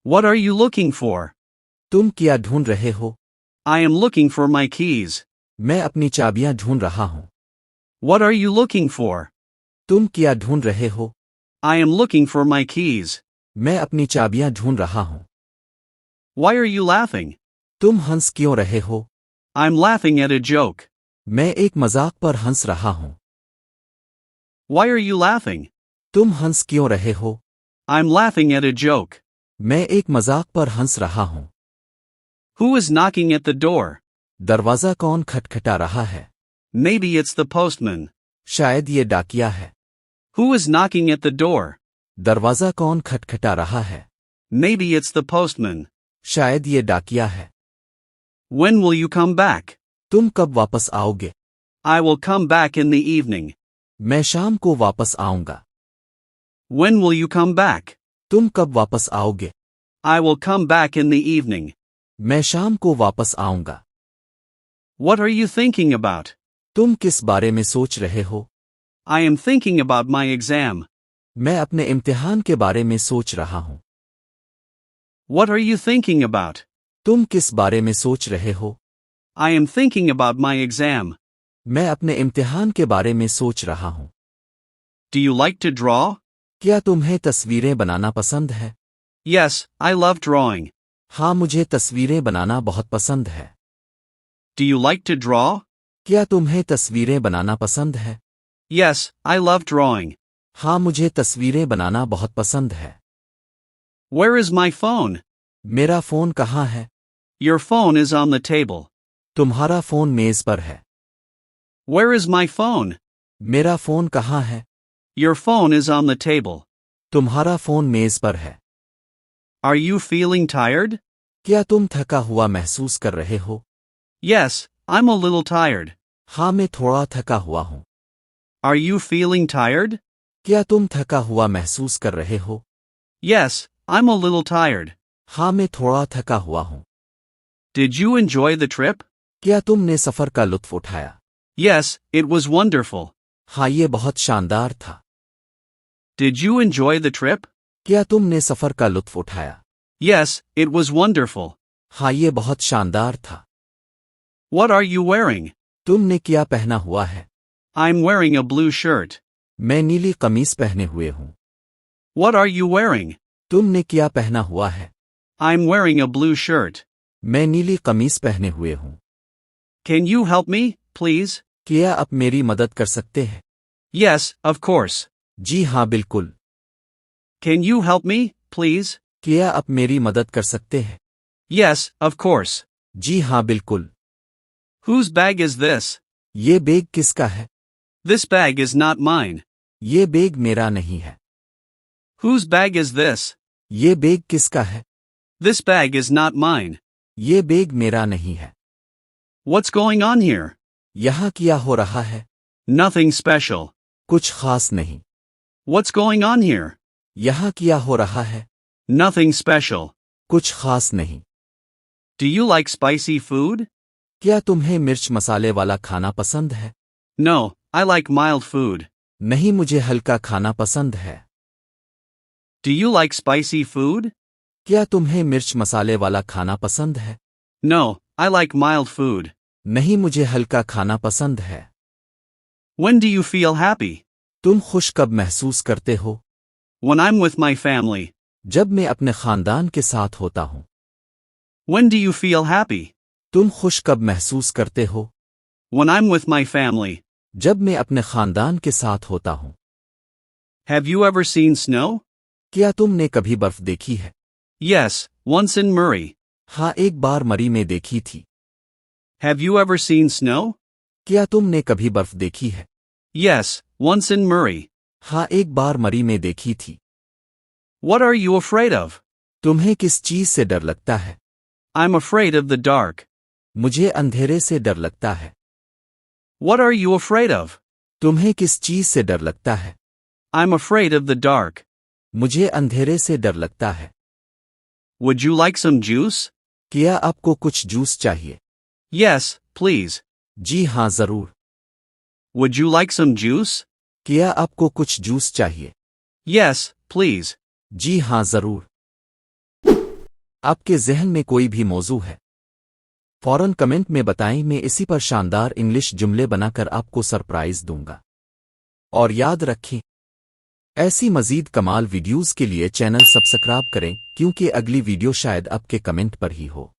What are you looking for? तुम क्या ढूंढ रहे हो? I am looking for my keys. मैं अपनी चाबियां ढूंढ रहा हूं। What are you looking for? तुम क्या ढूंढ रहे हो? I am looking for my keys. मैं अपनी चाबियां ढूंढ रहा हूं। Why are you laughing? तुम हंस क्यों रहे हो? I'm laughing at a joke. मैं एक मजाक पर हंस रहा हूं। Why are you laughing? तुम हंस क्यों रहे हो? I'm laughing at a joke. मैं एक मजाक पर हंस रहा हूं। Who is knocking at the door? दरवाजा कौन खटखटा रहा है? Maybe it's the postman. शायद ये डाकिया है। Who is knocking at the door? दरवाजा कौन खटखटा रहा है? Maybe it's the postman. शायद ये डाकिया है। When will you come back? तुम कब वापस आओगे? I will come back in the evening. मैं शाम को वापस आऊंगा। When will you come back? तुम कब वापस आओगे? I will come back in the evening. मैं शाम को वापस आऊंगा। What are you thinking about? तुम किस बारे में सोच रहे हो? I am thinking about my exam. मैं अपने इम्तिहान के बारे में सोच रहा हूं। What are you thinking about? तुम किस बारे में सोच रहे हो? I am thinking about my exam. मैं अपने इम्तिहान के बारे में सोच रहा हूं। Do you like to draw? क्या तुम्हें तस्वीरें बनाना पसंद है? Yes, I love drawing. हाँ, मुझे तस्वीरें बनाना बहुत पसंद है। Do you like to draw? क्या तुम्हें तस्वीरें बनाना पसंद है? Yes, I love drawing. हाँ, मुझे तस्वीरें बनाना बहुत पसंद है। Where is my phone? मेरा फोन कहाँ है? Your phone is on the table. तुम्हारा फोन मेज पर है। Where is my phone? मेरा फोन कहाँ है? Your phone is on the table. तुम्हारा फोन मेज पर है। Are you feeling tired? क्या तुम थका हुआ महसूस कर रहे हो? Yes, I'm a little tired. हाँ, मैं थोड़ा थका हुआ हूँ। Are you feeling tired? क्या तुम थका हुआ महसूस कर रहे हो? Yes, I'm a little tired. हाँ, मैं थोड़ा थका हुआ हूँ। Did you enjoy the trip? क्या तुमने सफर का लुत्फ उठाया? Yes, it was wonderful. हाँ, ये बहुत शानदार था। Did you enjoy the trip? क्या तुमने सफर का लुत्फ उठाया? Yes, it was wonderful. हाँ, ये बहुत शानदार था। What are you wearing? तुमने क्या पहना हुआ है? I'm wearing a blue shirt. मैं नीली कमीज पहने हुए हूँ। What are you wearing? तुमने क्या पहना हुआ है? I'm wearing a blue shirt. मैं नीली कमीज पहने हुए हूँ। Can you help me, please? क्या आप मेरी मदद कर सकते हैं? Yes, of course. जी हाँ, बिल्कुल। Can you help me, please? क्या आप मेरी मदद कर सकते हैं? Yes, of course. जी हाँ, बिल्कुल। Whose bag is this? ये बैग किसका है? This bag is not mine. ये बैग मेरा नहीं है। Whose bag is this? ये बैग किसका है? This bag is not mine. ये बैग मेरा नहीं है। What's going on here? यहाँ क्या हो रहा है? Nothing special. कुछ खास नहीं। What's going on here? यहाँ क्या हो रहा है? Nothing special. कुछ खास नहीं। Do you like spicy food? क्या तुम्हें मिर्च मसाले वाला खाना पसंद है? No, I like mild food. नहीं, मुझे हल्का खाना पसंद है। Do you like spicy food? क्या तुम्हें मिर्च मसाले वाला खाना पसंद है? No, I like mild food. नहीं, मुझे हल्का खाना पसंद है। When do you feel happy? तुम खुश कब महसूस करते हो? When I'm with my family. जब मैं अपने खानदान के साथ होता हूँ। When do you feel happy? तुम खुश कब महसूस करते हो? When I'm with my family. जब मैं अपने खानदान के साथ होता हूँ। Have you ever seen snow? क्या तुमने कभी बर्फ देखी है? Yes, once in Murray. हाँ, एक बार मरी में देखी थी। Have you ever seen snow? क्या तुमने कभी बर्फ देखी है? Yes, once in Murray. हाँ, एक बार मरी में देखी थी। What are you afraid of? तुम्हें किस चीज से डर लगता है? I'm afraid of the dark. मुझे अंधेरे से डर लगता है। What are you afraid of? तुम्हें किस चीज से डर लगता है? I'm afraid of the dark. मुझे अंधेरे से डर लगता है। Would you like some juice? क्या आपको कुछ जूस चाहिए? Yes, please. जी हाँ, जरूर। Would you like some juice? क्या आपको कुछ जूस चाहिए? Yes, please. जी हाँ, जरूर। आपके जहन में कोई भी मौजू है फौरन कमेंट में बताएं, मैं इसी पर शानदार इंग्लिश जुमले बनाकर आपको सरप्राइज दूंगा। और याद रखें, ऐसी मजीद कमाल वीडियोस के लिए चैनल सब्सक्राइब करें क्योंकि अगली वीडियो शायद आपके कमेंट पर ही हो।